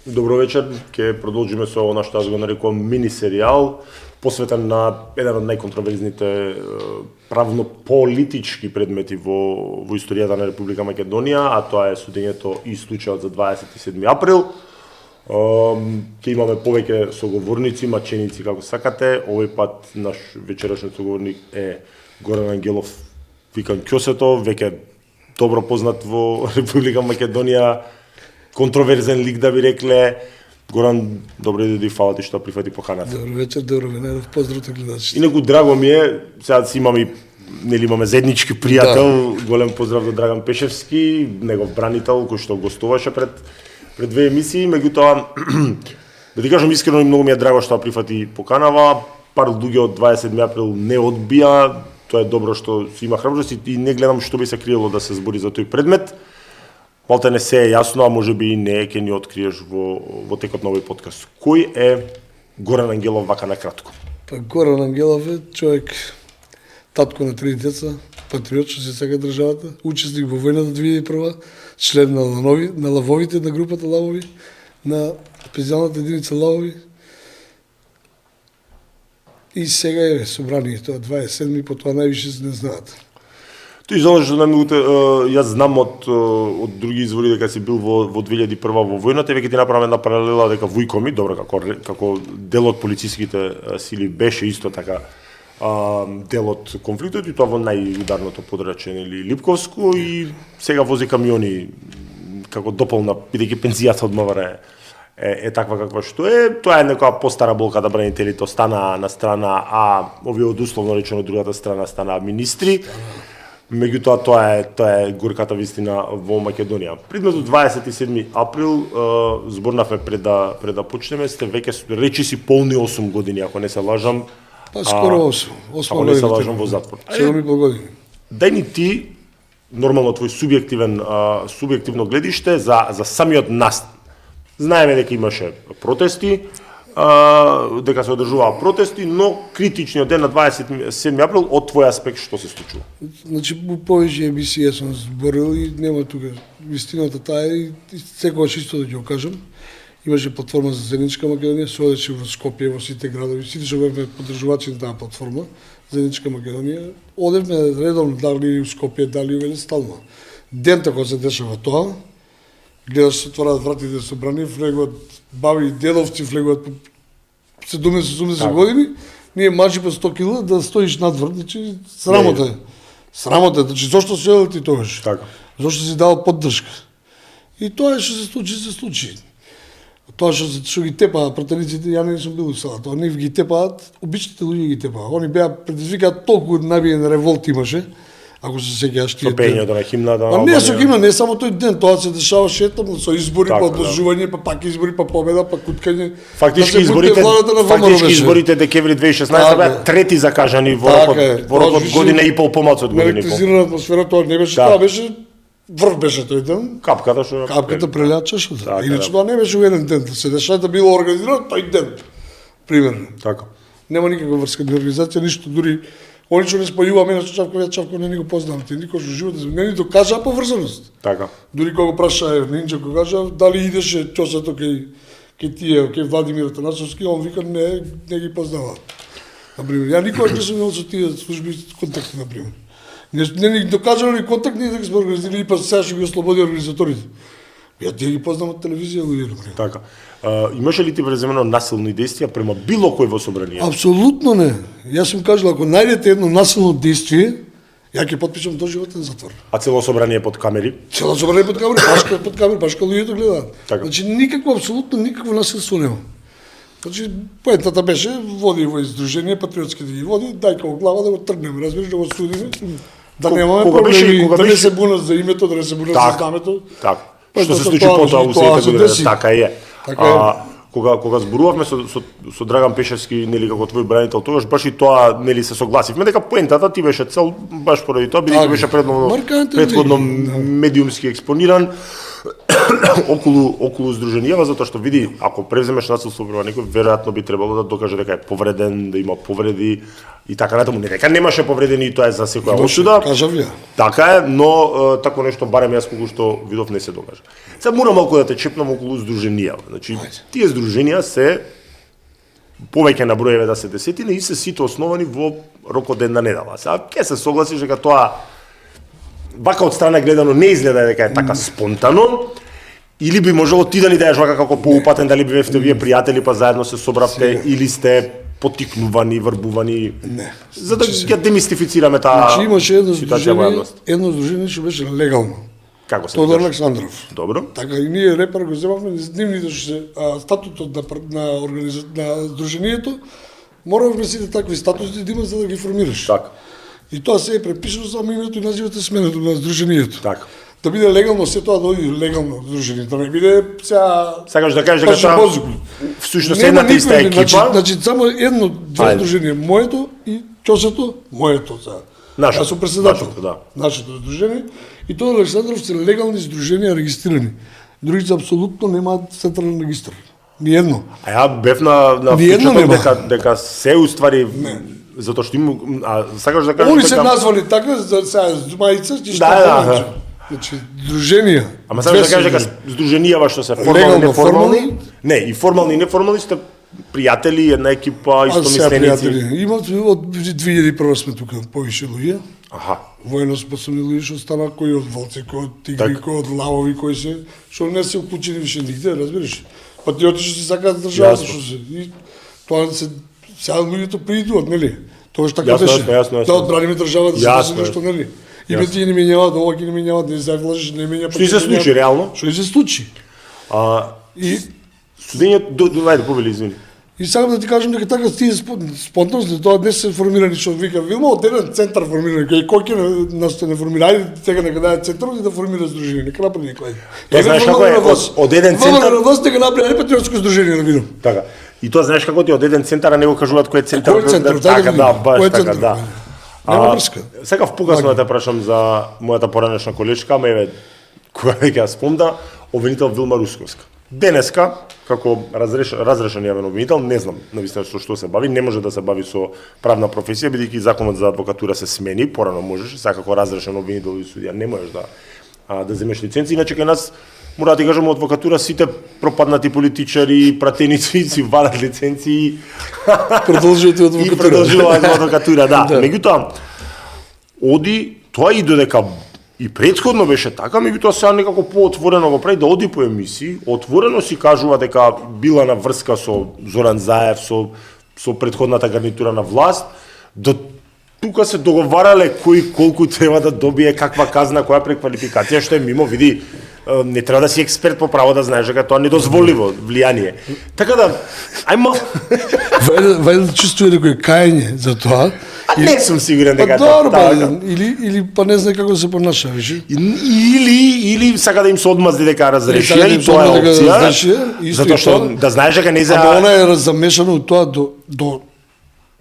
Добро вечер, ќе продолжиме со она што аз го нарекувам мини серијал, посветен на еден од најконтроверзните правно-политички предмети во историјата на Република Македонија, а тоа е судењето и случајот за 27 април. Ќе имаме повеќе соговорници, маченици како сакате. Овој пат наш вечерашниот соговорник е Горан Ангелов, викан Ќосето, веќе добро познат во Република Македонија, контроверзен лик да би рекле. Горан, добро дојди, фала ти што прифати поканата. Добро вечер, добро вечер, поздрав те гледачите. Инаку драго ми е, сега си имаме заеднички пријател, голем поздрав до Драган Пешевски, негов бранител кој што гостуваше пред две емисии, меѓутоа да ти кажам искрено и многу ми е драго што прифати поканава. Пар луѓе од 27 април не одбија, тоа е добро што си има храброст и не гледам што би се криело да се збори за тој предмет. Малте не се е јасно, а може би и не ќе ни откриеш во текот на овој подкаст. Кој е Горан Ангелов вака на кратко? Па Горан Ангелов е човек, татко на 3 деца, патриот што се сака државата, учесник во војната 2001, член на лавовите, на групата Лавови, на специјалната единица Лавови. И сега е собрание, тоа 27, по тоа највише се не знаат. Тој знаеш што најмногуте, јас знам од други извори дека си бил во 2001 во војната, веќе ти направам една паралела дека Вујко ми, добро како дел од полициските сили беше исто така дел од конфликтот и тоа во најударното подрачје или Липковско и сега вози камиони како дополна, бидејќи пензијата од МВР е таква каква што е. Тоа е некоја постара болка да бранителите остана на страна, а овие од условно речено другата страна стана министри. Меѓутоа тоа е горката вистина во Македонија. Предмет 27 април зборнавме пред да почнеме, сте веќе речиси полни 8 години, ако не се лажам. Па скоро 8 години. Ако не се лажам во затвор. 7,5 години. Дај ни ти нормално твој субјективно гледиште за самиот настан. Знаеме дека имаше протести, дека се одржуваа протести, но критичниот ден на 27 април од твој аспект што се случува? Значи, по повеќе емисии сум зборил и нема тука вистината таа и секогаш исто да ќе го кажам. Имаше платформа за заедничка Македонија, се одеше во Скопје, во сите градови, сите што бевме поддржувачи на таа платформа заедничка Македонија. Одевме редовно дали у Скопје, дали у стално. Дента кога се дешава тоа, гледаш се отвораат вратите за собрание, влегуваат баби и дедовци, влегуваат по 70-80 години, ние мачи по 100 кила да стоиш надвор, значи срамота е. Срамота е, значи зошто се одел ти тогаш? Така. Зошто си дал поддршка? И тоа што се случи. Тоа што ги тепаа пратениците, ја не сум бил у салата, они ги тепаат, обичните луѓе ги тепаа. Они беа предизвикаат толку набиен револт имаше, ако се сеќаваш тие. Со пењето на химната. Па не со химна, не само тој ден, тоа се дешаваше етапно со избори, па одложување, па пак избори, па победа, па куткање. Фактички изборите декември 2016 беа трети закажани во рок од година и пол, помалку од година и пол. Електризирана атмосфера, тоа не беше, тоа беше врв беше тој ден. Капката прелеа чашата. Иначе тоа не беше во еден ден, се дешава да било организирано тој ден. Примерно. Така. Нема никаква врска ни организација, ништо, дури они што не спојува мене со Чавков, ја Чавков не ни го познавам, ти никош во животот не ни докажа поврзаност. Така. Дури кога го праша Нинџа го кажа дали идеше Ќосето кај тие, кај Владимир Атанасовски, он вика не ги познава. Например, ја никогаш не сум имал со тие служби контакти, например. Не ни докажано ни контакт, ние да ги сме организирали, па сега што ги ослободи организаторите. Ја тие ги познам од телевизија, луѓе. Така. Имаше ли ти времено насилни действија према било кој во собрание? Апсолутно не. Јас сум кажал, ако најдете едно насилно действие, ја ќе потпишам доживотен затвор. А цело собрание под камери? Цело собрание под камери, башка луѓето гледаат. Така. Значи никакво, апсолутно никакво насилство нема. Значи поентата беше води во издружение патриотски да ги води, дај како глава да го тргнеме, разбираш, да го судиме, да немаме проблеми, да не се бунат за името, да не се бунат за знамето. Така. Што се случи потоа у сејата година, така е. Кога зборувавме со Драган Пешевски, нели како твој бранител, тогаш баш и тоа нели се согласивме дека поентата ти беше цел баш поради тоа, бидејќи беше предходно медиумски експониран. околу здруженијава, затоа што види, ако превземеш насилство према некој, веројатно би требало да докаже дека е повреден, да има повреди и така натаму. Не дека немаше повредени и тоа е за секоја осуда. Кажав ја. Така е, но такво нешто барем јас колку што видов не се докажа. Сега мора малку да те чепнам околу здруженијава. Значи, тие здруженија се повеќе на броеве да се десетини и се сите основани во рок од една недела. Сега ќе се согласиш дека тоа вака од страна гледано не изгледа дека е така спонтано, или би можело ти да ни даеш вака како поупатен, дали бевте вие пријатели па заедно се собравте, или сте потикнувани, врбувани. Не. За да ја демистифицираме таа. Значи имаше едно ситуација здружение што беше легално. Како се Тодор викаш? Александров. Добро. Така и ние репер го земавме нивните што се статутот на здружението, моравме сите такви статути да има за да ги формираш. Така. И тоа се е препишано само името и називот и сменето на здружението. Така. Да биде легално, се тоа да оди легално здружение, да не биде сега Сакаш да кажеш дека тоа всушност едната иста екипа. Значи само две здружение, моето и Ќосето, моето за. Јас сум председател. Нашето здружение и тоа Александров се легални здруженија регистрирани. Другите апсолутно немаат централен регистар. Ни едно. А ја бев на впечаток дека се уствари затоа што има сакаш да кажеш они се назвали така за сега мајца и што значи здруженија. Ама сакаш да кажеш дека здруженијава што се формални и неформални? Не, и формални и неформални сте пријатели, една екипа, истомисленици. Има од 2001 сме тука повише луѓе. Аха. Воено способни луѓе што стана кои од волци, кои од тигри, кои од лавови, кои се што не се уклучени више нигде, разбираш? Патриоти што си сакаат државата што се и тоа се сега луѓето приидуваат, нели? Тоа што така беше. Да одбраниме државата за нешто, нели? И бе ти не менјаваат, ова ги не менјаваат, не завлажиш, не менја. Што се случи реално? Што се случи? И студењето ајде повели, извини. И сакам да ти кажам дека така тие спонтанности, тоа не се формирани што вика Вилма, од еден центар формирани, кој ќе нас не формира, ајде сега нека даде центарот и да формира здружение, нека направи некој. Тоа знаеш како е, од еден центар... Вас нека направи патриотско здружение на видам. Така. И тоа знаеш како ти од еден центар, а него кажуваат кој е центар. Кој е центар, така да, баш така да. Нема врска. Сакав покасно да те прашам за мојата поранешна колешка, ама еве кога веќе ја спомна, обвинител Вилма Русковска. Денеска, како разрешен јавен обвинител, не знам навистина што се бави, не може да се бави со правна професија, бидејќи законот за адвокатура се смени, порано можеш, сакако разрешен обвинител или судија не можеш да земеш лиценци, иначе кај нас мора да ти кажам од адвокатура сите пропаднати политичари, пратеници си вадат лиценци продолжуваат адвокатура. И продолжуваат адвокатура, да. Меѓутоа оди тоа и додека и претходно беше така, меѓутоа сега некако поотворено го прави да оди по емисии, отворено си кажува дека била на врска со Зоран Заев, со претходната гарнитура на власт, да тука се договарале кој колку треба да добие, каква казна, која преквалификација, што е мимо, види, не треба да си експерт по право да знаеш дека тоа недозволиво влијание. Така да, ајмо... Вајде чувствува некој кајање за тоа. Не сум сигурен дека тоа. Или па не знае како се понаша, вижи. Или сака да им се одмазди дека разрешија и тоа е опција. Затоа што да знаеш дека не за... Ама она е замешано од тоа до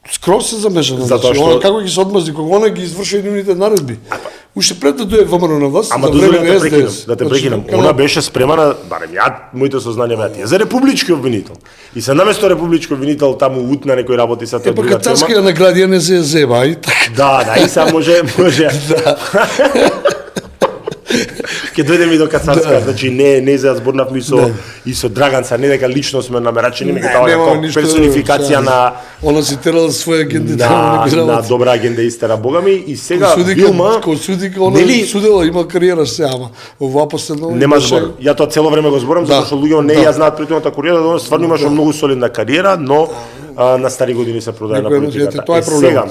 скрос се замешано. Затоа што како ги се одмазди кога она ги изврши нивните наредби. Уште пред да дое ВМРО на власт, ама да те прекинам. Она беше спремана, барем ја моите сознанија беа за републички обвинител. И се наместо републички обвинител таму утна некој работи sa тоа друга тема. Царските награди не се зеба и така. Да, и сега може. Ќе дојдеме и до Кацарска, значи не за зборнавме и со Драганца, не дека лично сме намерачени, меѓутоа како персонификација на она си терала своја агенда на добра агенда истера богами и сега Вилма кој суди она судела има кариера се ама ова последно нема збор. Ја тоа цело време го зборам затоа што луѓе не ја знаат претходната кариера, да стварно имаше многу солидна кариера, но на стари години се продаа на политиката. Тоа е проблем.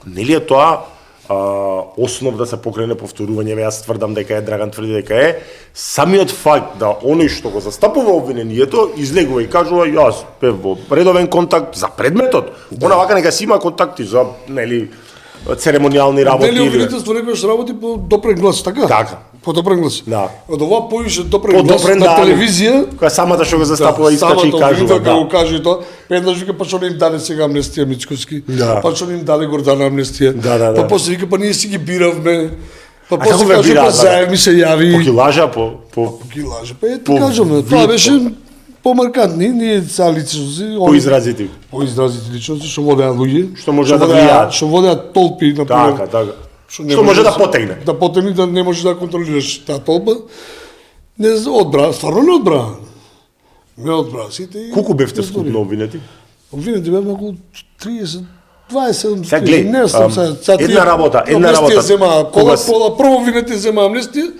Нели е тоа основ да се покрене повторување, јас тврдам дека е, Драган тврди дека е, самиот факт да оној што го застапува обвинението излегува и кажува јас бев во редовен контакт за предметот. Она вака нека си има контакти за нели церемонијални работи. Нели обвинителство некојаш работи по допрен глас, така? Така. По допрен глас. Да. Од ова повише допрен глас на телевизија, која самата што го застапува искачи и кажува, да. Го каже тоа, еднаш вика па што не им даде сега амнестија Мицкоски, па што не им даде Гордана амнестија. Па после вика па ние си ги биравме. Па како после ве кажа, бираат, па заедно ми се јави. По килажа, по Ги лаже, па ето по кажам, вид, тоа беше помаркантни, ние са личности, по изразити. по изразите личности што водеа луѓе, Што може да влијаат. што водеа толпи на пример. Така. Не Што може да потегне. Да потегне, да не можеш да контролираш таа толпа. Не одбра, стварно не одбра. Не одбра сите. Колку бевте скупно обвинети? Обвинети бевме околу 30, 27, Сега глеј, не сум сега. една работа. Земаа кола, прво обвинети зема амнестија,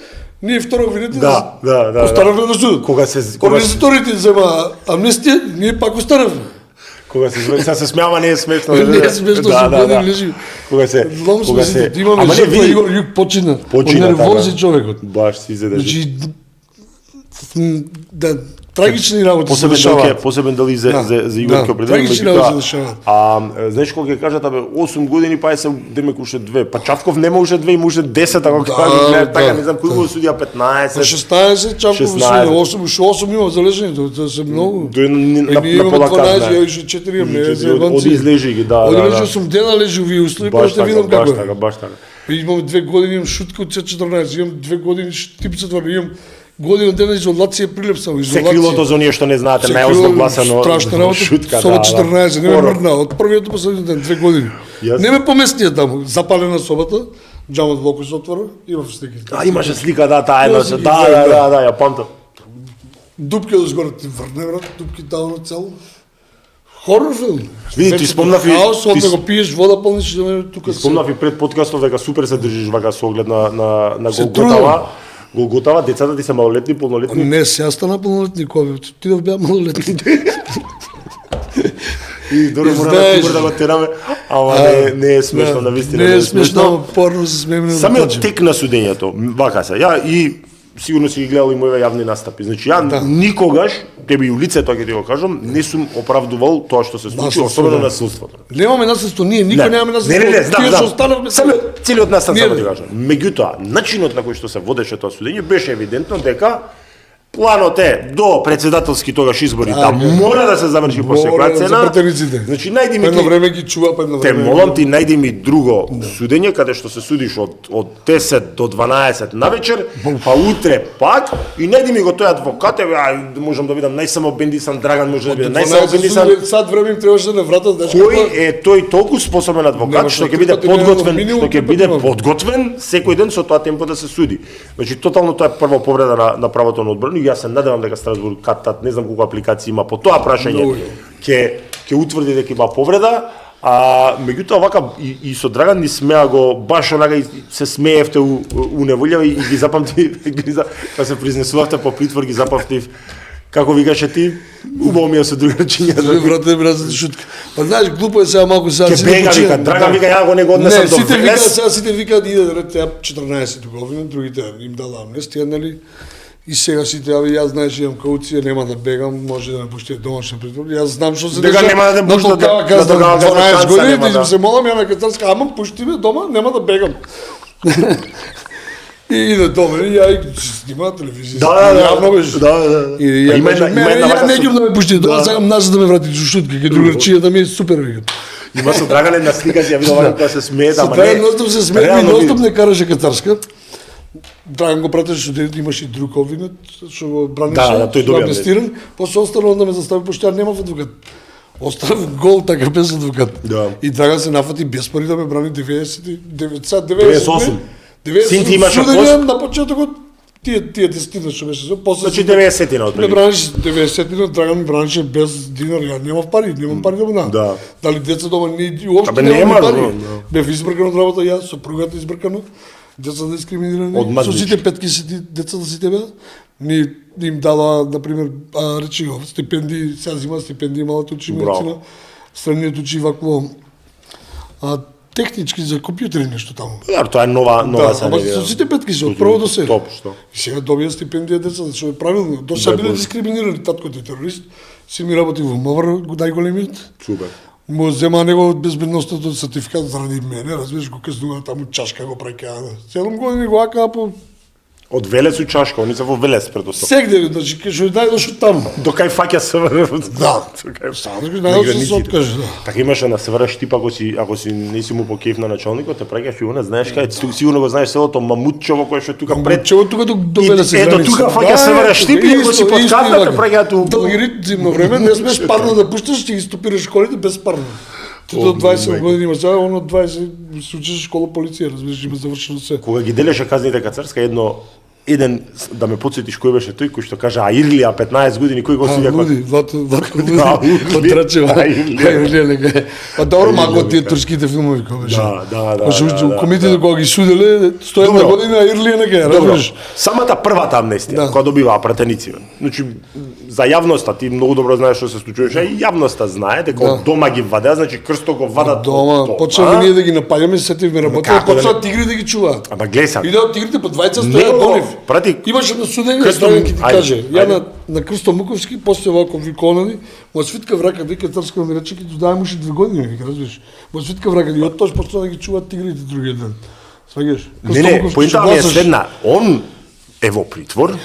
ние второ обвинети Да. останавме на судот. Кога се Организаторите зема амнестија, ние пак останавме. Кога се смеава не е смешно. Не е смешно, се години лежи. Кога се имаме Ама не жртва, види. Игор Јук почина. Почина, Од нервози човекот. Баш си изеде. Значи, да, трагични работи се дешаваат. Посебен дали за Игор ќе определим. Трагични работи се дешаваат. Знаеш кога ќе кажат, 8 години, па се демек уште 2. Па Чавков нема уште 2, има уште 10, ако кажат, така не знам кој го судија 15. 16, Чавков судија 8, уште 8 има залежени, тоа се многу. На пола 12, казна. ја уште 4 имам, Од излежи ги, да. Од сум дена лежи ви услови, па ще видам како е. Баш така. Имам 2 години, имам шутка од 14, имам 2 години штипца твар, имам година дена изолација прилеп само изолација. Се крилото за оние што не знаете, најозгласено страшна работа, шутка, соба 14, не ме мрдна, од првиот до последниот ден, 2 години. Не ме поместија таму, запалена собата, џамот во се отвора, имав слики. Имаше слика, да, таа еднаш, да, ја памтам. Дупки од згоре ти врне, брат, дупки тавно цело. Хорор филм. Види, ти спомнав и хаос, од да го пиеш вода полниш да ме тука. Спомнав и пред подкастов дека супер се држиш вака со оглед на Се Голготава, децата ти се малолетни, полнолетни? Не, се стана полнолетни, кога ти да беа малолетни. И дори мора да го тераме, ама не е смешно, на вистина. Не е смешно, порно се смееме. Самиот тек на судењето, вака се, ја и сигурно си ги гледал и моите јавни настапи. Значи ја никогаш, тебе и у лице тоа ќе ти го кажам, не сум оправдувал тоа што се случи, особено насилството. Немаме насилство, ние никој немаме насилство. Не, знам. Самиот целиот настан само ти кажам. Меѓутоа, начинот на кој што се водеше тоа судење беше евидентно дека планот е до председателски тогаш избори, мора да се заврши по секоја цена. Значи најди ми едно време ги чува, па едно време. Те молам ти најди ми друго судење каде што се судиш од 10 до 12 навечер, па утре пак и најди ми го тој адвокат, можам да видам најсамобендисан Драган, може да биде најсамобендисан. Сад време им требаше да вратат, кој е тој толку способен адвокат што ќе биде подготвен, секој ден со тоа темпо да се суди. Значи тотално тоа е прва повреда на правото на одбрана. Јас се надевам дека Страсбург кат не знам колку апликации има по тоа прашање ќе утврди дека има повреда, меѓутоа вака и со Драган ни смеа го баш онака се смеевте у неволја и ги запамти кога се произнесувавте по притвор ги запамтив како викаше ти убаво ми е со другарчиња. Брате, шутка. Па знаеш глупо е сега малку сега ќе бега вика Драган вика ја го не го однесам до Велес. Сите викаат иде рете 14 година, другите им дала амнестија, нели? И сега сите, јас знаеш имам кауција, нема да бегам, може да ме пуштиме домашен притвор. Јас знам што се деша. Дека нема да пуштат да 12 години, да се молам ја на Катарска, ама пушти ме дома, нема да бегам. И иде дома, и ја снима телевизија. Јавно беше. И ја не ќе да ме пушти дома, сакам назад да ме врати до шутки, ке другарчијата ми е супер викат. Има со Драган една слика си ја видов вака кога се смее, ама не. Драган ностап се смее, ностап не караше Катарска. Драган го пратеше што имаше и друг обвинет, што го бранише, тој добија амнестиран, после останал да ме застави, пошто ја немав адвокат. Останав гол така без адвокат. И Драган се нафати без пари да ме брани 98. Синти имаше судење на почетокот, тие 10 што беше, после значи 90-тина од ме бранише 90-тина, Драган ме бранише без динар, ја немав пари да му дам. Дали деца дома ни уопште немав пари. Бев избркан од работа, јас сопругата избркано. Децата дискриминирани, со сите петки децата сите беа, ни им дала, например, речи го, стипендии, сега зима стипендии, малата учи медицина, средниот учи вакво технички за компјутери нешто таму. Тоа е нова ама со сите петки се, од прво до сега. Топ, што? И сега добија стипендија децата, што е правилно. До сега биле дискриминирани, таткот е терорист, си ми работи во МВР, најголемиот. Супер. Му зема него од безбедностното сертификат заради мене, разбираш, го казнува таму чашка го праќа. 7 години го ака по Од Велес у Чашка, они се во Велес предоставка. Сегде, значи што најдош таму. До кај фаќа СВР. Да. Само најдош се откаже, да. Така имаше на СВР Штип, ако си не си му покејф на началникот, те праќаш и она, знаеш кај, сигурно го знаеш селото Мамутчево кое што е тука пред. Мамутчево тука до Велес граница. Ето тука фаќа СВР Штип и ако си под кафе, те праќаат у Дългирит зимно време, не смеш парно да пушташ, ќе ги стопираш колите без парно. Ти до 20 години имаш, оно 20 се учиш школа полиција, разбираш, има завршено се. Кога ги делеше казните кацарска, еден да ме потсетиш кој беше тој кој што кажа а Ирлија 15 години кој го сидја луди, Владко Луди, Трачева. Па добро, мако тие турските филмови кој беше. Да. Пошто комитите кога ги суделе 101 година Ирлија не ке, разбираш. Самата првата амнестија која добиваа пратениците. Значи за јавноста ти многу добро знаеш што се случуваше и јавноста знае дека од дома ги вадеа, значи крсто го вадат. Дома, почнаа ние да ги напаѓаме, сетивме работа, почнаа тигри да ги чуваат. Ама гледај сега. Идеа тигрите по двајца стојат до нив. Имаше на судење, ќе ти каже, ја на Крсто Муковски, после овако виконади, му свитка врака, вика Црска ми рече, ќе додај му 2 години, вика, разбираш. Му свитка врака, и од тоа почна да ги чуваат тигрите другиот ден. Сваѓаш? Не, поинта ми е следна. Он е во притвор.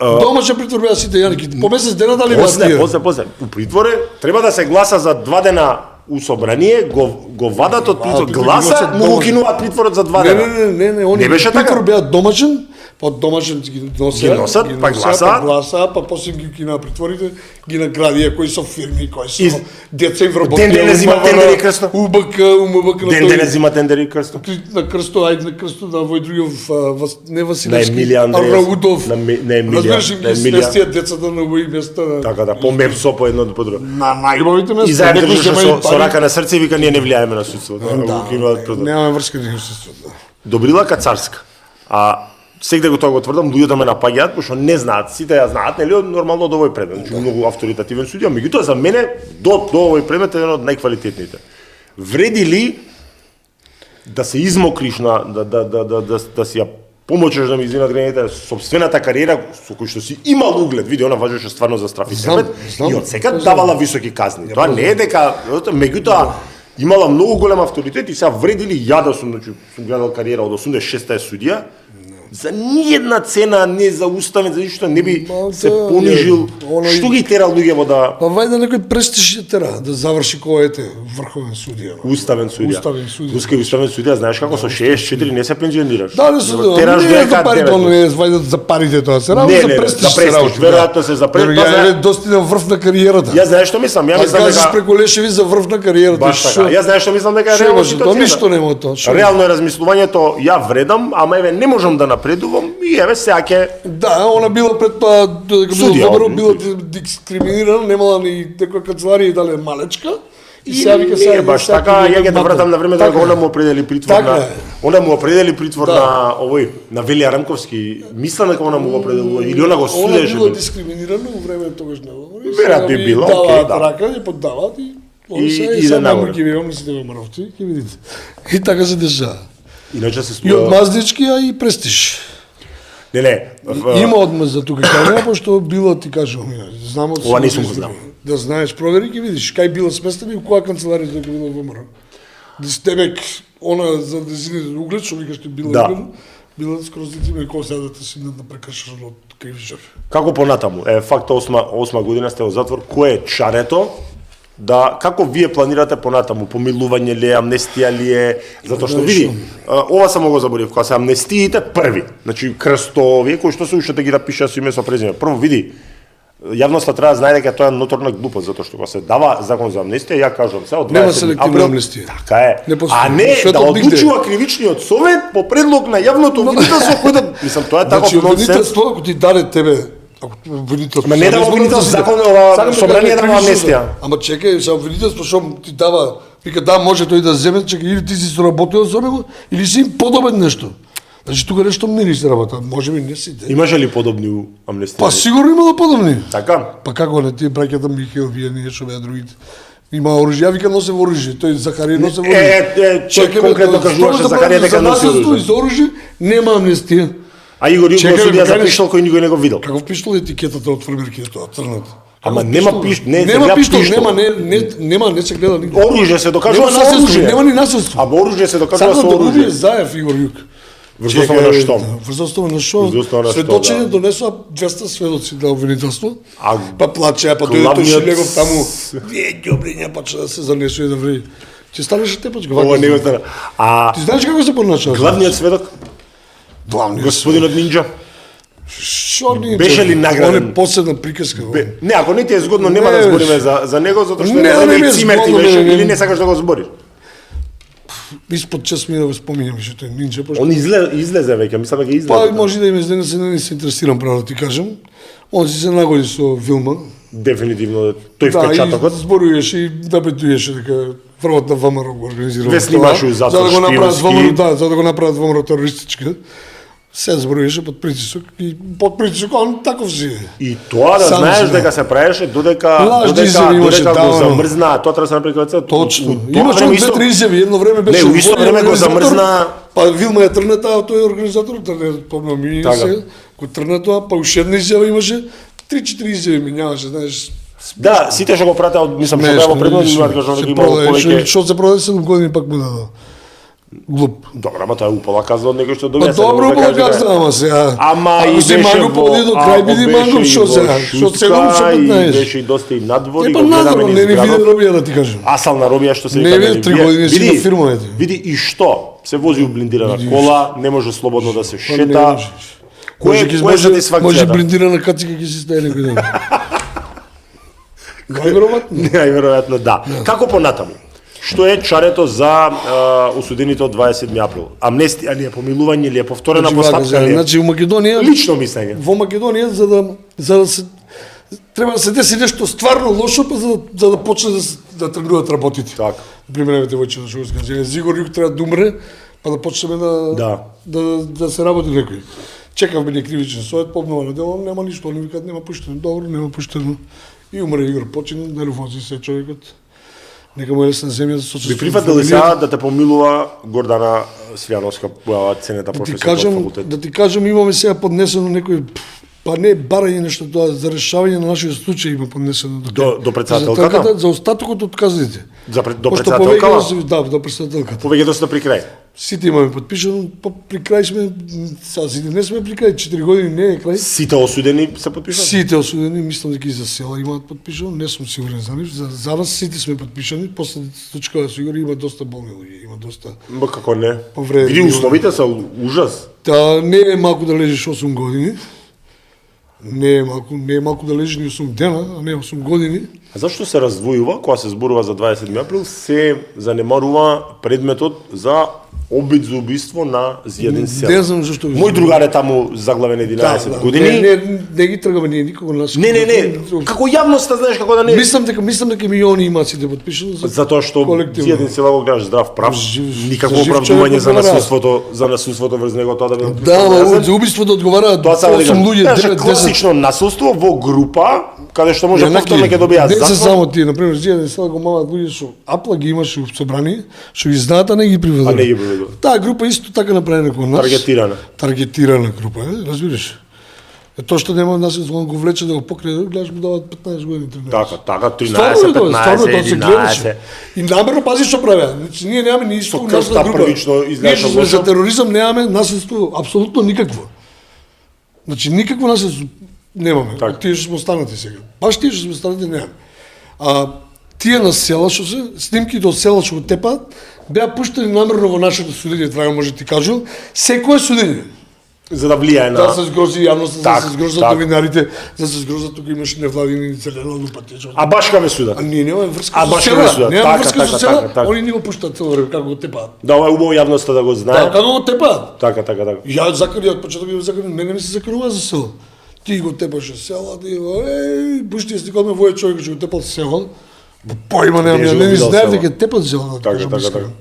Домашен притвор беа сите јанки. По месец дена дали беа тие? После. У притворе треба да се гласа за 2 дена у собрание, го вадат од притвор, гласа, му го кинуваат притворот за 2 дена. Не, они притвор беа домашен, од домашен ги носат, па гласа, па после ги кинаа притворите, ги наградија кои со фирми, кои со деца им вработија. Ден не зима тендери крсто. УБК, УМБК. Ден не зима тендери крсто. На крсто, ајде на крсто, на Војдригов, не Василевски, на Емилија Андреев, Раудов. на Емилија. Разбираш им ги сместија децата на овои места. Така да, по МЕПСО по едно по друго. На најубавите места. И заедно држеше со рака на срце и вика ние не влијаеме на судството. Немаме врска со судството. Добрила Кацарска. Сегде го тоа го тврдам, луѓето ме напаѓаат, пошто не знаат, сите ја знаат, нели, нормално од овој предмет, значи многу авторитативен судија, меѓутоа за мене до овој предмет е еден од најквалитетните. Вреди ли да се измокриш да си ја помочеш да ми извинат граните собствената кариера со кој што си имал углед, види, она важеше стварно за страф и сепет, и од секад давала високи казни. Тоа не е дека, меѓутоа имала многу голем авторитет и сега вреди ли ја да сум гледал кариера од 86-та судија, за ниједна цена не зауставен, за ништо не би се понижил. Што ги тера луѓето да... Па вајде некој престиж ја тера, да заврши кој врховен судија. Уставен судија. Уставен судија, знаеш како со 64 не се пензионираш. Да, не се тераш не за парите, не вајде за парите тоа се работи, за престиж се работи. Веројатно се за престиж. Ја достигна врв на кариерата. Ја знаеш што мислам, ја мислам дека преку Лешеви за врв на кариерата. Баш така. Ја знаеш што мислам дека реално ситуацијата. Ништо нема тоа. Реално е размислувањето, ја вредам, ама еве не можам да напредувам и еве сега ќе... Да, она била пред тоа, дека била дискриминирана, немала ни некоја канцеларија и дале малечка. И сега вика сега баш така, ја ќе да вратам на време дека она му определи притвор на... Она му определи притвор на овој, на Велија Рамковски. Мислам дека она му го определува, или она го судеше. Она била дискриминирана во време тогаш на Лаври. Веројатно би било, окей, да. Рака и поддават и... И да нагоре. Ќе ви мислите во Маровци, ќе видите. И така се дешава. Иначе се И од мазнички, а и престиж. Не. Има одмаз за тука кај пошто било ти кажувам, знам од ова не сум го знал. Да знаеш, провери ќе видиш кај било сместено и која канцеларија дека било во ВМРО. Дистебек она за дезините углед што викаш било скроз дитиме кој сега да се да прекршиш од кривичар. Како понатаму? Факт 8 година сте во затвор, кој е чарето? Да, како вие планирате понатаму, помилување ли е, амнестија ли е, затоа што види, ова само го заборив, кога се амнестиите први, значи крстовие кои што се уште да ги напишаа со име со презиме. Прво види, јавноста треба да знае дека тоа е ноторна глупост, затоа што кога се дава закон за амнестија, ја кажувам се од 20 април, амнестија. Така е. А не да одлучува кривичниот совет по предлог на јавното обвинителство кој да, мислам тоа е таков нонсенс. Значи обвинителство ако ти даде тебе Ма не дава обвинителство, закон ова собрание дава амнестија. Ама чекај, за обвинителство што ти дава, вика да може тој да земе, чекај или ти си соработил со него или си им подобен нешто. Значи тука нешто мири се работа, можеби не сите. Имаше ли подобни амнестии? Па сигурно имало подобни. Така. Па како не ти браќата Михаил Вијани што беа другите. Има оружје, вика носе оружје, тој Захарија носе оружје. Чекај, конкретно кажуваше Захарија дека носи оружје. За оружје нема амнестија. А Игор Југов судија за пиштол кој никој не го видел. Каков пиштол етикетата од фармерките тоа црната? Ама нема пиштол, нема пиштол, нема, не се гледа нигде. Оружје се докажува со оружје. Нема ни насилство. А оружје се докажува со оружје. Заев Игор Јук. Врз основа на што? Врз основа на што? Врз основа на што, Сведочење да. донесоа 200 сведоци на обвинителство. А Па плачеа, па дојде тој главниот- Шилегов таму. Вие ѓобриња почна да се занесува да ври. Ќе станеше тепачка. ова не го стана. А Ти знаеш како се поначува? главниот сведок, главниот господинот Нинџа, Што ни беше ли награден? Он е последна приказка. не, ако не ти е згодно, нема Не, да збориме за него, затоа што не, не не ми знам е и цимер ти згодно, беше не, или не сакаш да го збориш. Испод час ми да го споминам што тој Нинџа, пошто Он излезе веќе, мислам дека излезе. па може да им изнесе, не се интересирам право да ти кажам. Он си се нагоди со Вилма. Дефинитивно тој Да, и впечатокот. зборуваше и набедуваше дека врвот на ВМРО го организирал. Ве снимаше затвор за да го направат шпионски. ВМРО, да, за да го направат ВМРО терористичка. Се зборуваше под притисок и под притисок он таков си е. И тоа да Сам знаеш си, дека се правеше додека Лажни изјави имаше, го да, замрзна, тоа треба да се направи кога се. Точно. Имаше он две-три изјави, едно време беше. Не, у исто воен време го организатор, замрзна. Па Вилма е тргната, а тој е организатор, тргна, помнам и Така. се, го тргна тоа, па уште една изјава имаше, 3-4 изјави минаваше, знаеш. Да, сите што го пратеа, мислам што беа во предходни има да кажам дека има повеќе. Што се продаде 7 години пак му дадо. Глуп. Добро, ама тоа е упала каза од некој што Па добија. добро му каза, ама сега. Ама и ако си беше мангу поди до крај биди мангу, што сега? Што 7, што и 15? беше и доста и надвор и Па го гледаме надвор, низ не ни виде градот. робија да ти кажам. Асал на робија што се Не вика. виде, 3 години си на фирмовете. Види и што? Се вози у блиндирана кола, не може слободно да се Па не шета. можеш. Кој Може, е може сатисфакцијата? блиндирана кацика ќе се стае некој ден. Најверојатно. Најверојатно да. Како понатаму? Што е чарето за осудените од 27 април? Амнестија ли е, помилување ли е, повторена постапка ли е? Значи, у Македонија, Лично мислење. во Македонија, за да се треба да се деси нешто стварно лошо, па за да почне да тргнуваат работите. Така. Примеревите во Черношевска. Зигор Јук треба да умре, па да почнеме да се работи некој. Чекавме ни кривичен совет, по обнова на дело, нема ништо, они викаат нема пуштено, добро, нема пуштено. И умре Игор Почина, нервози се човекот. Нека му е лесна земја за Би прифатил сега да те помилува Гордана Свјановска, ценета ти професор од кажам, факултет. да ти кажам, имаме сега поднесено некој па не барање нешто тоа за решавање на нашиот случај има поднесено До председателката? за остатокот од казните. До Пошто председателката? повеќе да, до председателката. Повеќе доста при крај. Сите имаме подпишано, па при крај сме, сега сите не сме при крај, 4 години не е крај. Сите осудени се подпишани? Сите осудени, мислам дека и за села имаат подпишано, не сум сигурен за нив. За нас сите сме подпишани, после случкава со Игор има доста болни луѓе, има доста. Ма како не? Повредени. Види условите се ужас. Та не е малку да лежиш 8 години. Не е малку да лежиш ни 8 дена, а не 8 години. А зашто се раздвојува, кога се зборува за 27 април, се занемарува предметот за обид за убиство на Зијадин Сел? Не знам зашто. Мој другар е таму заглавен 11 години. Не ги тргаме ние никого нас. Не. Како јавноста знаеш како да не. Мислам дека милиони имаат сите подпишано Затоа што колективно. Зијадин Села го гледаш здрав прав. Никакво за жив оправдување човек за насилството врз него тоа да биде. Да, ама за убиството одговараат Тоа само 8 луѓе, 9, 10. класично насилство во група каде што може повторно ќе добијат Не се затвор. само тие, например, Зијадин Села го маваат луѓе што апла ги имаше у собрание, што ги знаат, а не ги приведува. А не ги приведува. Таа група исто така направена кон нас. Таргетирана група, разбираш? Тоа што нема нас он го влече да го покрие, гледаш му даваат 15 години. 13. Така, 13, Стварно, 15, тоа се 11. гледаше. И намерно пази што правеа. Значи ние немаме ни исто Со нашата крвта група. првично Ние изгледаше што сме лошо. за тероризам немаме насилство апсолутно никакво. Значи никакво насилство немаме. Така. Тие што сме останати сега. Баш тие што сме останати немаме. А тие на села што се снимките од села што го тепаат беа пуштени намерно во нашето судење, трага може ти кажу, секое судење. За да влијае на... Да се згрози јавноста, да се згрозат так. новинарите, да се згрозат тука имаше невладини зелена лупа. А башка ме судат. А ние немаме врска А, со баш села, ме судат. немаме Така, врска така, со села, така, така. они ни го пуштаат цело време, како го тепаат. Да, ова е убаво јавноста да го знае. Да, како го тепаат. Така. Ја закани од почеток ја закани, мене ми се заканува за село. Ти го тепаше села, ти го, пушти се кога ме вој човек што го тепал село. Појма немам, Не, ја го не видел знаев село. дека тепат село, да Така, кажам така, искрено. така.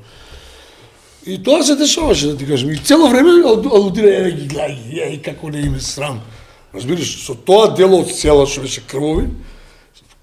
И тоа се дешаваше, да ти кажам. И цело време алудира, ги гледај, како не им е срам. Разбираш, со тоа дело од села што беше крвови,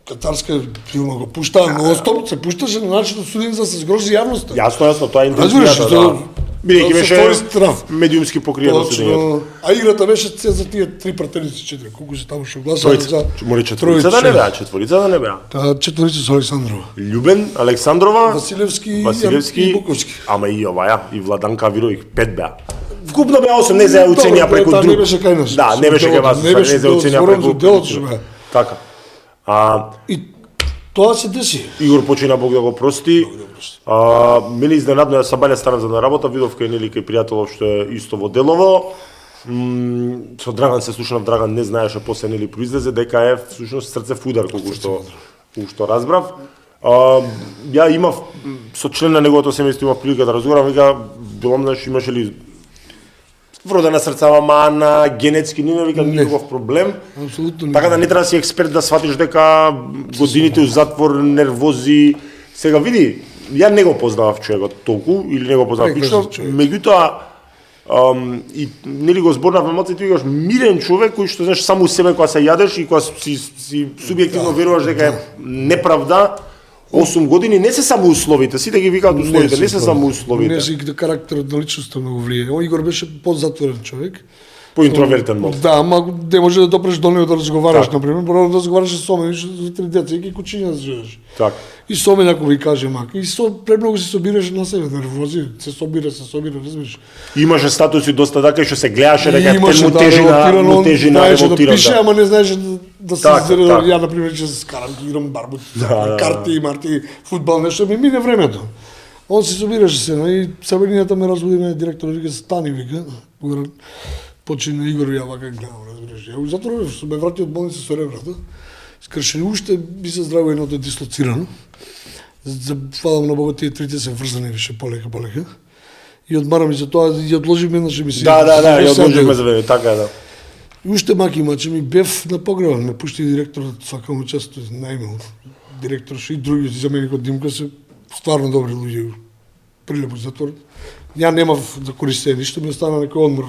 катарска филма го пуштаа нон-стоп, се пушташе на начинот суден за да се згрози јавноста. Јасно, тоа е Разбираш, интенцијата, тоа- да. Бидејќи тоа се беше твори страв. медиумски покриено судењето. А играта беше за тие три пратеници, 4, колку се таму што гласаа за Море четворица да не беа, четворица да не беа. Таа четворица со Александрова. Љубен, Александрова, Василевски и Василевски, Буковски. ама и оваја, и Владанка Вировик, 5 беа. Вкупно беа 8, не за оценија преку друг. Не беше кај нас. Да, не беше кај вас, не за оценија преку. Делот што беа. Така. И тоа се деси. Игор почина, Бог да го прости. Мене изненадно, јас сабаља станав за на работа, видов кај нели кај пријателов што е исто во Делово. Со Драган се слушнав, Драган не знаеше после нели произлезе дека е всушност срцев удар колку што разбрав. Ја имав со член на неговото семејство имав прилика да разговарам, вика било знаеш имаше ли вродена срцава мана, генетски нема вика никаков проблем. Апсолутно не. Така да не треба да си експерт да сватиш дека годините у затвор, нервози. Сега види, ја не го познавав човекот толку или не го познавав лично, меѓутоа и нели го зборнав емоциите, ти викаш мирен човек кој што знаеш само себе кога се јадеш и кога си субјективно веруваш дека е неправда. 8 години не се само условите, сите ги викаат условите, не се само условите. Не си карактерот на личноста многу влие. Он Игор беше подзатворен човек. Поинтровертен мол. Да, ама не може да допреш до него да разговараш, Так. например, мора да разговараш со мене, за 3 деца, и ги кучиња да живееш. Така. И со мене ако ви каже мака, и со премногу се собираше на себе, нервози, се собира, разбираш. Имаше статуси доста така што се гледаше дека Имаше, му тежи на знаеше да ремонтиран. пише, ама не знаеше да се Така, изреда. така. Ја, например, че се скарам, играм барбут, Да. карти, марти, фудбал, нешто, ми мине времето. Он се собираше се, и събранијата ме разбуди ме директор, вика, стани, вика, почина Игор, ја вака гледам, разбираш. Ја затоа ме врати од болница со ребрата, скршени, уште би се здраво едното дислоцирано. Фалам на Бога, тие трите се врзани више полека. И одмарам и за тоа, и одложивме еднаш емисија. Да, ја одложивме за време, така е, да. И уште маки маче ми бев на погреба, ме пушти директорот, сакам учество, најмал. Директор и други заменикот Димка се стварно добри луѓе. Прилепо затвор. Ја немав да користеја ништо, ми остана некој одмор.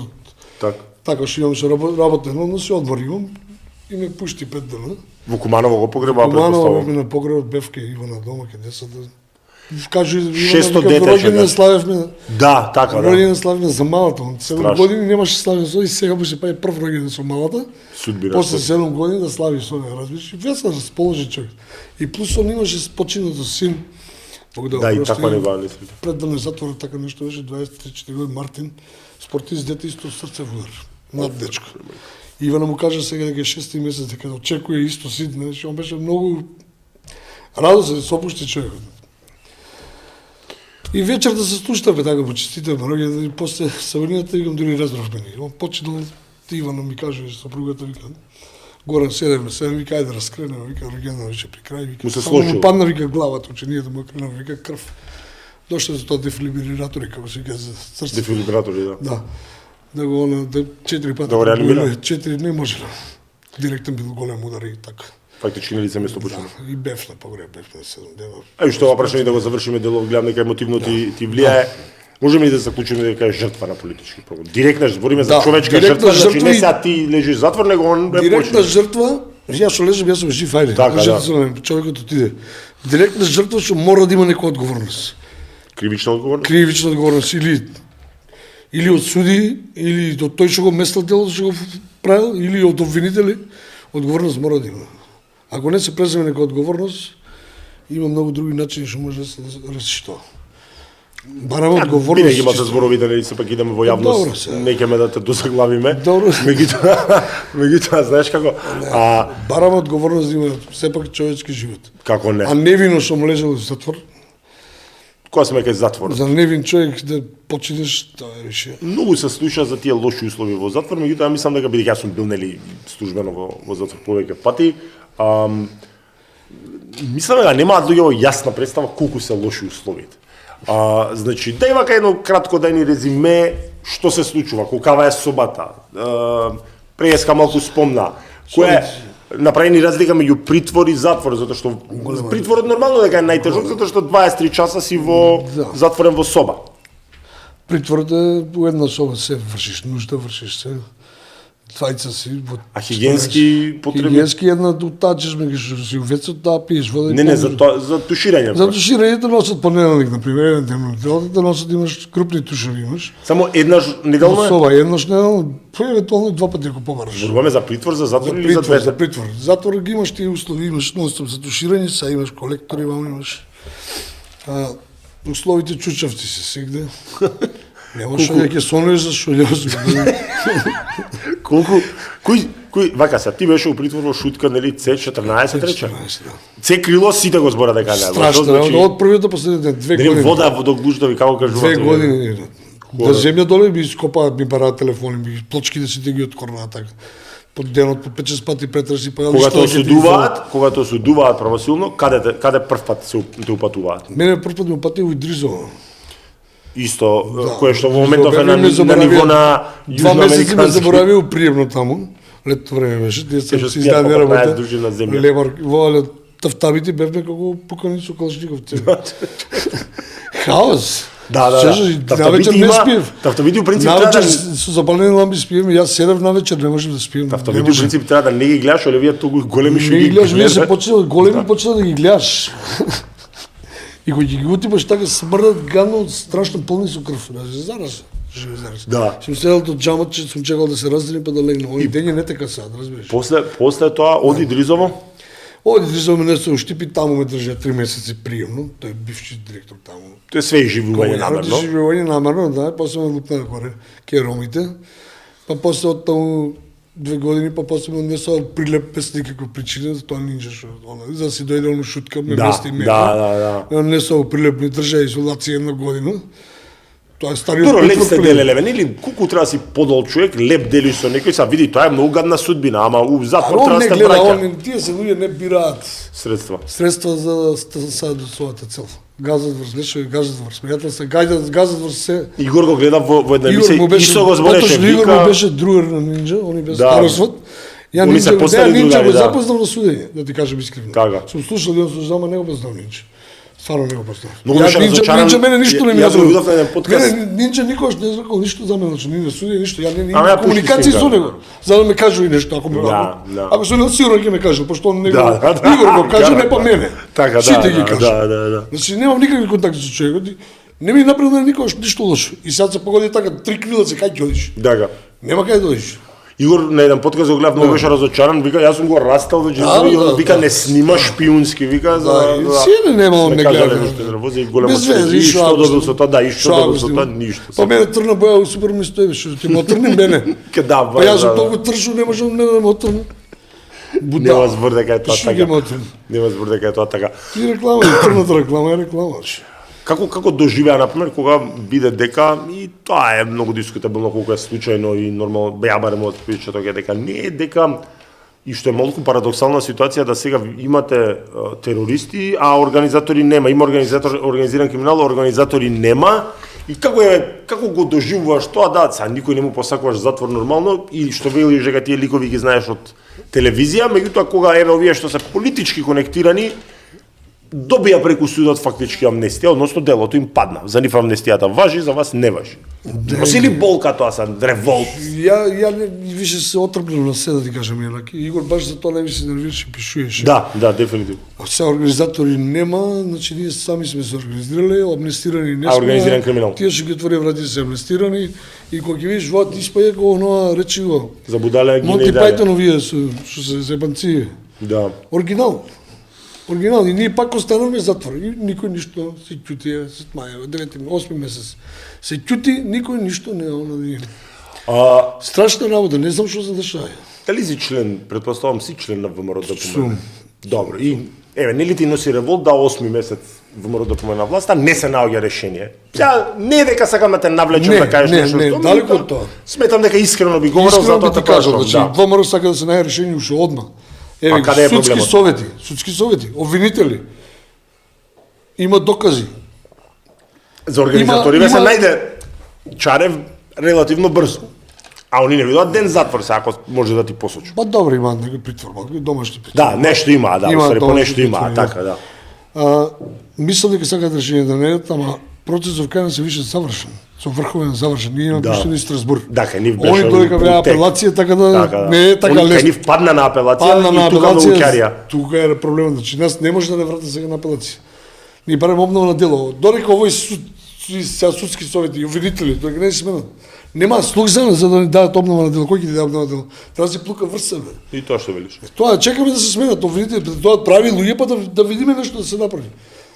Така што имам со работен однос, и одмор имам и ме пушти 5 дена. Во Куманово го погреба, Куманово бевме на погребот, бев кај Ивана дома, кај децата. Кажу Ивана, 600 вика, дете роѓенден славевме. Да, така, да. Роѓенден славевме за малата. 7 Страшно. години немаше славен со и сега му се прави прв роѓенден со малата. Судбина. После 7 години да слави со неја, разбираш? И весело расположи човек. И плюс он имаше починато син. Бог да, Да, и така не баа неслите. Пред да не затвора така нешто беше 23 години Мартин, спортист дете исто срце удар. Млад дечко. Ивана му кажа сега дека е 6 месец дека да очекува исто син, знаеш, он беше многу радосен да се опушти човекот. И вечер да се слушаме така по честите роѓендан и после събранијата игам дури разбравме ни. Он почнал Ивана ми каже сопругата вика Горан седеме, вика ајде да раскренеме, вика роѓендан више при крај, вика. Му се Само сложил. му падна вика главата, ученијата му кренува, вика крв. Дошле за тоа дефибрилатори, како се вика за срце. Дефибрилатори, да. Да. Да го она 4 пати. Да го реанимира? 4 не може. Директен бил голем удар и така. Фактички на лице место почина. Да, и бев на погреб, бев на 7 дена. Ај што ова прашање да го завршиме делов, гледам дека емотивно ти влијае. Можеме ли да заклучиме дека е жртва на политички прогон? Директна збориме за Да, човечка директна жртва, значи не жртва и- сега ти лежиш затвор, него он е Директна почина. жртва, ја што лежам, јас сум жив, ајде. Така, да. Човекот отиде. Директна жртва што мора да има некоја одговорност. Кривична одговорност? Кривична одговорност или од суди, или од тој што го местал делото што го правил, или од обвинители, одговорност мора да има. Ако не се преземе некоја одговорност, има многу други начини што може да се реши тоа. Бараме одговорност. Винаги има за зборовите, нели сепак идеме во јавност, Добро се. не ќеме да те дозаглавиме. Добро. Меѓутоа, знаеш како, Бараме одговорност да има сепак човечки живот. како не. А невино што му лежал во затвор, Кога сме кај затвор. за невин човек да починеш, тоа е више. Многу се слуша за тие лоши услови во затвор, меѓутоа мислам дека бидејќи јас сум бил нели службено во затвор повеќе пати, мислам дека немаат луѓе јасна представа колку се лоши условите. Значи, дај вака едно кратко да ни резиме што се случува, колкава е собата. Преска малку спомна, која направи ни разлика меѓу притвор и затвор, затоа што притворот нормално дека е најтежок, затоа што 23 часа си во затворен во соба. Притворот е во една соба, се вршиш нужда, вршиш се. Двајца си во А хигиенски потреби? Хигиенски една утачиш ме си увецот, да пиеш вода. Не, за тоа, за туширање. За туширањето носат понеделник, например, еден ден на неделата, да носат имаш крупни тушеви имаш. Само еднаш Во неделно е? соба, еднаш неделно, евентуално 2 пати ако побараш. Зборуваме за притвор, за затвор или за За двете? притвор. Затвор ги имаш тие услови, имаш ностоп за туширање, са имаш колектори, вамо имаш. Условите чучавци се сегде. Немаше да ќе сонеш за шолјоз. Колку кој вака се ти беше у притвор во шутка нели C14 рече. Це крило сите го збора дека не. Страшно, од првиот до последниот ден, 2 години. години. Вода во глуждови како кажувате. 2 години. Да земја доле би ископаат, ми бараат телефони, би плочките сите ги откорнаа така. По денот по 5-6 пати претраси па Когато осудуваат правосилно, каде прв пат се упатуваат? Мене прв пат ме упатил и Дризово. Исто, кое што во моментов е на ниво на Два месеци ме заборавил приемно таму. Летто време беше, деца се издаде работа. Левар, во тафтабите бевме како пукани со калашниковци. Хаос. Да. Навечер не спиев. Тафтабите у принцип навечер со запалени лампи спием, јас седев навечер, не можев да спием. Тафтабите у принцип треба да не ги гледаш, але вие толку големи што ги гледаш. Вие се почнува големи, почна да ги гледаш. И кога ги утипаш така смрдат гадно, страшно полни со крв. Зараз. Да. Сум седел до џамот, че сум чекал да се раздели па да легна. Они дења не така сад, разбираш. После тоа оди Дризово? Оди Дризово ме несо уштипи, таму ме држа 3 месеци приемно. Тој е бивши директор таму. Тоа е све живување намерно. Живување намерно, да, после ме лупна горе ке ромите. Па после од таму 2 години, па после ме несо прилеп без никаква причина, за тоа нинџа што за да си дојде оно шутка, ме мести мека. Да. Несо прилеп, ми држа изолација 1 година. Тоа е стариот Добро, леп сте делеле, нели колку треба си подол човек, леп дели со некој, са види, тоа е многу гадна судбина, ама у затвор треба да сте браќа. Тие се луѓе не бираат средства за да саат до својата цел. Газат врз лешови, газат врз пријателство, газат врз се. Игор го гледа во една емисија, исто го збореше, Игор му беше другар на Нинџа, они беше старосвод. Ја Нинџа го запознав на судење, да ти кажам искрено. Сум слушал и он слушал, ама не го познав Нинџа. Стварно не го познав. Нинџа мене ништо не ми видов на еден подкаст. Нинџа никогаш не рекол ништо за мене, ни не суди ништо. Ја не имам комуникација со него. За да ме кажува и нешто, ако се не сигурно ќе ме каже, пошто он него Игор го каже, не па мене. Сите ги кажа. Значи немам никакви контакти со човекот. Не ми направил никогаш ништо лошо. И сега се погоди така 3 крилаци, кај ќе одиш? Нема кај да одиш. Игор на еден подкаст го гледав, многу беше разочаран, вика јас сум го растал во Џезови и он вика не снима шпиунски, вика за сите нема он не гледа. Нервоза и голема цензура, и што добил со тоа, да, и што добил со тоа, ништо. Па мене трна боја супер ми стои, што ти мо трни мене. Па јас сум толку тршо, не можам да ме отрна. Нема збор дека е тоа така. Нема збор дека е тоа така. И реклама, трната реклама е реклама. Како доживеа, например, кога биде дека, и тоа е многу дискутабилно колку е случајно и нормално, ја барем од причата дека не е дека, и што е малку парадоксална ситуација да сега имате терористи, а организатори нема, има организиран криминал, организатори нема, и како го доживуваш тоа, да, са никој не му посакуваш затвор нормално, и што велиш дека тие ликови ги знаеш од телевизија, меѓутоа кога еве овие што се политички конектирани, добија преку судот фактички амнестија, односно делото им падна. За нив амнестијата важи, за вас не важи. Носи ли болка тоа са револт? Ја више се отрпнав на се да ти кажам јанаки. Игор баш за тоа не ми се нервираше, пишуеше. Да, дефинитивно. А се организатори нема, значи ние сами сме се организирале, амнестирани не сме. А организиран криминал. Тие што ги отвори врати се амнестирани и кога ќе видиш вод испаја како оноа речи го. За будале ги не Монти Пајтоновија што се зебанци. Да. Оригинал, и ние пак останавме затвор. И никој ништо се ќути, се маја, 8 месец. Се ќути, никој ништо не онади. Страшна работа, не знам што се дешава. Дали си член, предпоставам си член на ВМРО ДПМН? Добро, и еве, нели ти носи револт да 8 месец ВМРО ДПМН на власта, не се наоѓа решение. Ја не дека сакам да те навлечам да кажеш нешто. Не, далеко од тоа. Сметам дека искрено би говорел за тоа ти кажам, значи ВМРО сака да се најде решение уште одма. Еве, судски совети, обвинители. Има докази. За организаторите се најде Чарев релативно брзо. А они не видат ден затвор, се ако може да ти посочи. Па добро, има некој притвор, домашни притвор. Да, нешто има, да, по нешто има, така, да. Мислам дека сакаат решение да најдат, ама процесот кај се више завршен. Со врховен завршен. Ние имаме пуштени Страсбург. Да, кај нив беше. Они додека беа апелација, така да не е така лесно. Кај нив падна на апелација и тука многу ќарија. Тука е проблемот, значи нас не може да не врати сега на апелација. Ние барем обнова на дело. Додека овој судски совети и обвинители, додека не се сменат. Нема слух за да ни дадат обнова на дело. Кој ќе ти даде обнова на дело? Треба да се плука врз себе. И тоа што велиш. Тоа чекаме да се сменат обвинители, да дојдат прави луѓе па да видиме нешто да се направи.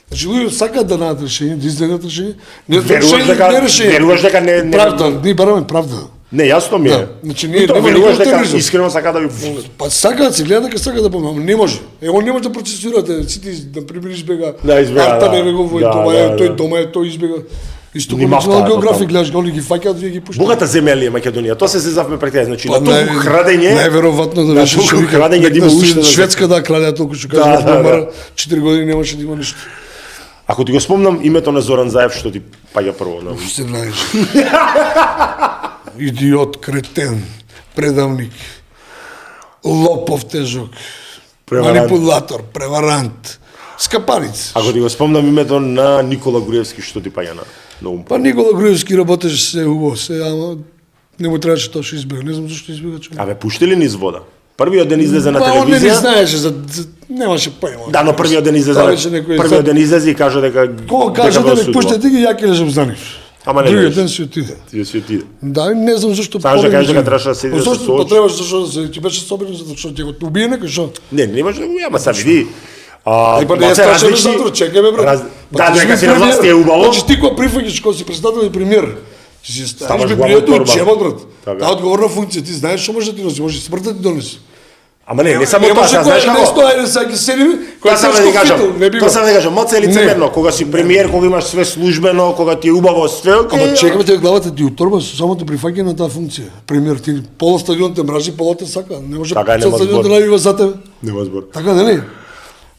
Значи луѓето сакаат да најдат решение, да изнедат решение, не веруваш дека не правда, ние бараме правда. Не, јасно ми е. Да, значи ние нема веруваш дека тероризм. Искрено сака да ви пуштат. Па сакаат се гледа дека сака да помага, не може. Он не може да процесирате, сите на пример избега. Да, избега. Арта не го во дома, тој дома е, тој избега. Исто како национална географија гледаш, они ги фаќаат, вие ги пуштате. Богата земја ли е Македонија? Тоа се зезавме пред тебе, значи Па, на толку крадење. Најверојатно да беше толку крадење да има уште. Шведска да краде толку што кажа, 4 години немаше да има ништо. Ако ти го спомнам името на Зоран Заев, што ти паѓа прво на ум? Се знаеш. Идиот, кретен, предавник, лопов тежок, манипулатор, преварант, скапариц. Ако ти го спомнам името на Никола Груевски, што ти паѓа на ум? Па Никола Груевски работеше се убаво, ама не му требаше тоа што избега. Не знам зашто избега човек. Абе, пуштили низ вода? Првиот ден излезе на Па он не телевизија. знаеше немаше појма. Да, но првиот ден излезе и кажа дека кога кажа да ме пуштате ги, ја ќе лежам за нив. Ама не. Другиот ден си отиде. Ти си отиде. Да, не знам зашто. Сакаш да кажеш дека требаше да седи да се Зашто соочи? потребаш зашто ти беше собрен зашто ќе го убие некој што? Не може да го јама, са види. Па не стачаме затвор, чекај ме брат. Да, дека си на власт е убаво. Значи ти кога прифаќаш кога си председател и премиер, ти си ставаш Ставаш библијата главна од чемот брат. Така. Таа одговорна функција, ти знаеш што може да ти носи, може смртта ти донесе. Ама не само тоа, знаеш како? Не стои да се седи, Тоа сам да кажам, не би. тоа сам да кажам, моцо е лицемерно, кога си премиер, кога имаш све службено, кога ти е убаво све, Ама чекаме те главата ти уторба со само те прифаќа на таа функција. Премиер ти пола стадион те мражи, пола те сака. Не може цел стадион да навива за тебе. Нема збор. Така нели?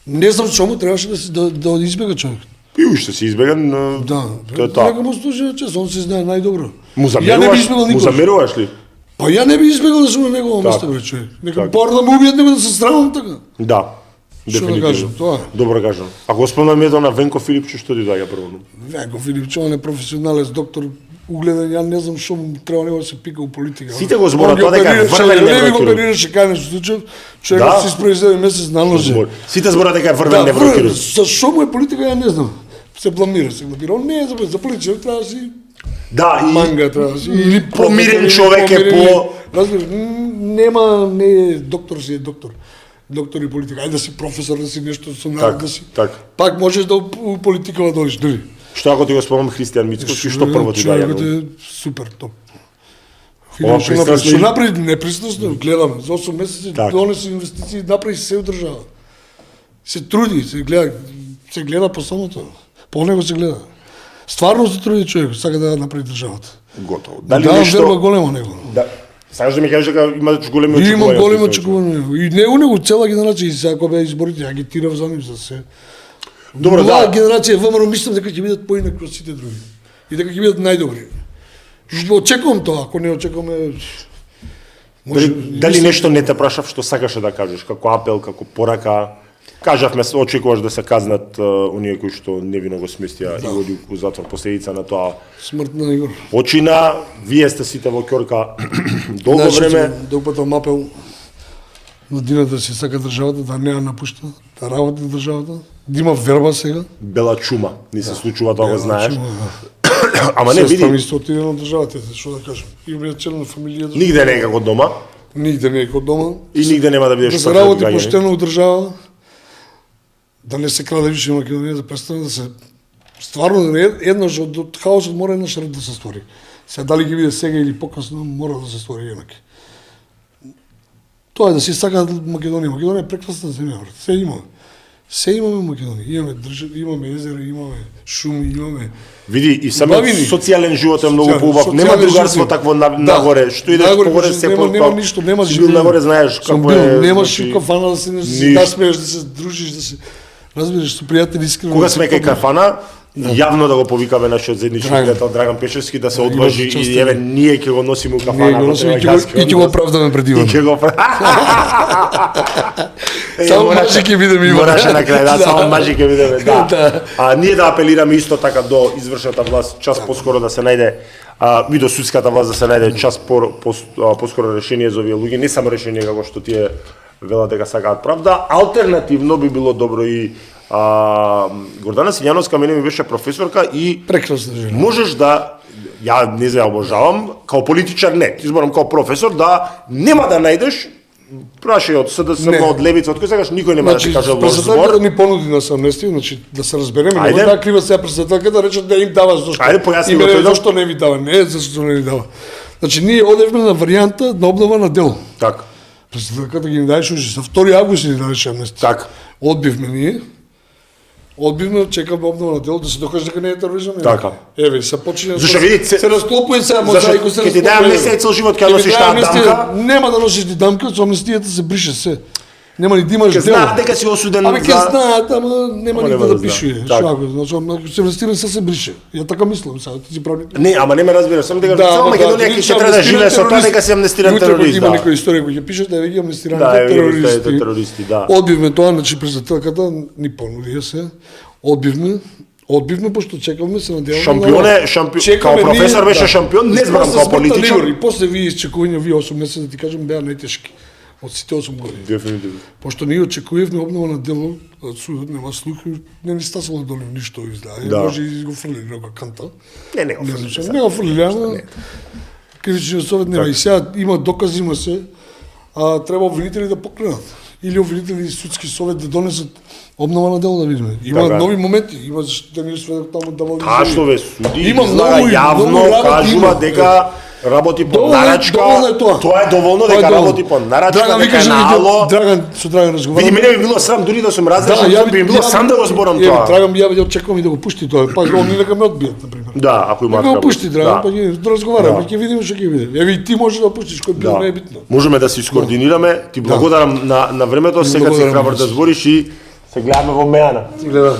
Не знам чому требаше да избега човек. И уште си избеган, Да. тоа е тоа. Нека му служи на чест, он се знае најдобро. Му Ја не би избегал замеруваш, му никош. замеруваш ли? Па ја не би избегал да сум на негово место бре човек. Нека пар да му убијат него да се срамам така. Да. Што да кажам, тоа е. Добро кажам. Ако го спомнам едно на Венко Филипче, што ти доаѓа прво? Венко Филипче, он е професионалец доктор угледен, ја не знам што треба него да се пика у политика. Сите го зборат тоа дека е врвен неврохирург. неврохирург. Оперираше кај нешто случај, човек Да. си испровизира месец на ноже. Сите зборат дека е врвен неврохирург. За што му е политика ја не знам. Се бламира. Он не е за политика, треба да си Да, и манга треба да си или помирен човек е по... Разбираш, нема не е доктор, си е доктор. Доктор и политика. Ајде да си професор, да си нешто со народ, да си. Так. Пак можеш да у политика да дојдеш, дали? Што ако ти го спомнам Христијан Мицкоски, што прво ти доаѓа? Човекот е супер топ. Ова пристрасно Што направи непристрасно, гледам, за 8 месеци Так. донесе инвестиции, направи се одржава. Се труди, се гледа по самото. По него се гледа. Стварно се труди човек, сака да направи државата. Готово. Да, верба големо него. Да. Сакаш да ми кажеш дека имаш големи очекувања? Имам големи очекувања. И него цела генерација, и сега кога беа изборите, ја агитирав за нив за се. Добро, да. Генерација ВМРО мислам дека ќе бидат поинаки од сите други. И дека ќе бидат најдобри. Очекувам тоа, ако не очекуваме Дали нешто не те прашав што сакаше да кажеш, како апел, како порака? Кажавме, очекуваш да се казнат оние кои што невино го сместија и оди у затвор последица на тоа. смрт на Игор. Почина, вие сте сите во ќорка долго време. Да упатам апел на Дина да се сака државата, да не ја напушта, да работи државата, да има верба сега. Бела чума, ни се случува тоа го знаеш. Чума, да. Ама не види, Сестра ми исто отиде на државата, што да кажам. Има член на фамилија. нигде не е како дома Нигде не е како дома. и нигде нема да бидеш Да се патрот работи гаѓање. поштено у држава, да не се краде више Македонија, да престане да се стварно еднаш од хаосот мора еднаш ред да се створи. Сега дали ќе биде сега или покасно мора да се створи еднак. Тоа е да си сака Македонија. Македонија е прекрасна земја, брат. Се има. Се имаме во Македонија. Имаме имаме езера, имаме шуми, имаме. Види, и самиот Убавини. социјален живот е многу Социјален- поубав. Нема социјален другарство живот. такво Да. нагоре. Што идеш Нагоре, погоре значи, се нема ништо, нема си бил живење. нагоре, знаеш Сум како бил, е. немаш значи, и кафана да се ниш- насмееш, да се дружиш, да се разбираш со пријатели искрено. Кога да се сме кај побавиш. кафана, јавно да го повикаме нашиот заеднички Драган. пријател Драган Пешевски да се Да, одважи има и еве ние ќе го носиме у кафана. Ние го ако носиме треба и ќе го оправдаме пред Иван. И ќе го Само мажи ќе бидеме, Иван. Мораше на крај, да, Да. само мажи ќе бидеме, да. Да. А ние да апелираме исто така до извршната власт час поскоро да се најде и до судската власт да се најде час поскоро решение за овие луѓе, не само решение како што тие велат дека сакаат правда, алтернативно би било добро и Гордана Сињановска мене ми беше професорка и Прекрасна жена. можеш да ја не знам, обожавам, као политичар не, ти зборам као професор да нема да најдеш Прашај од СДСМ, Не. од левица, од кој сакаш, никој нема да ти каже лош збор. Председателката ни понуди на амнестија, значи да се разбереме, Ајде. нема да крива сега председателката рече да им дава зашто. Ајде, појасни Им го рече тој, да. зашто не ви дава, не зашто не ви дава. Значи ние одевме на варијанта на обнова на дело. Така, Председателката ги ни даеше уште за 2 август ни даеше амнестија. така. Одбивме ние. Одбивме, чекаме обнова на дело да се докаже дека не е тероризам. Така. Еве, се почине. Зашто види, се расклопува сега Зашто мозаико се ќе ти дај амнестија цел живот, ќе носиш таа дамка. Нема да носиш ни дамка, со амнестијата се брише се. Нема ни да имаш Ќе дело. знаат дека си осуден Абе ќе за... знаат, ама нема Ама никој нема да да пишува. знаат. Што Така. ако значи ако се амнестира се брише. Ја така мислам сега, ти си прави. Не, ама не ме разбираш, само дека цела ама Македонија ќе треба да живее со тоа дека си амнестиран терорист. Има Да, некоја историја која ќе пише да веќе амнестираните да, терористи. терористи, да. Одбивме тоа, значи председателката ни понуди се. Одбивме пошто чекавме се надеваме. Шампионе, као професор беше шампион, не зборам као политичар. И после вие изчекување, вие 8 месеци да ти кажам беа најтешки од сите 8 години. Дефинитивно. Пошто ние очекувавме обнова на дело, судот нема слух, не ни стасало долу ништо издаде. Да. Може и го фрлили некоја канта. Не го Не фрлиш. знам, не го фрлили, ама кривичниот совет нема. И сега има докази, има се, а треба обвинители да покренат. Или обвинители и судски совет да донесат обнова на дело да видиме. Има Така. нови моменти, има зашто да ни сведок таму да води. Кашто бе, суди, Има излага многу- јавно, многу работи кажува има. дека работи по Доволно е- нарачка. доволно е тоа. Тоа е доволно Тоа е дека доволно. работи по нарачка, Драган дека е викаше на дека ало. со Драган разговарам. Види, мене би било срам дури да сум разрешен, ја би било сам да го зборам Еве, тоа. Драган би ја очекувам и да го пушти тоа. Па он нека ме одбијат на пример. Да, ако има Нека го пушти Драган, па да. ќе разговараме, Да. ќе видиме што ќе видиме. Еве и ти можеш да пуштиш кој бил не е битно. Можеме да се искоординираме. Ти благодарам на времето, сега си благодарам храбар ви. да збориш и се гледаме во Меана. Ти гледа.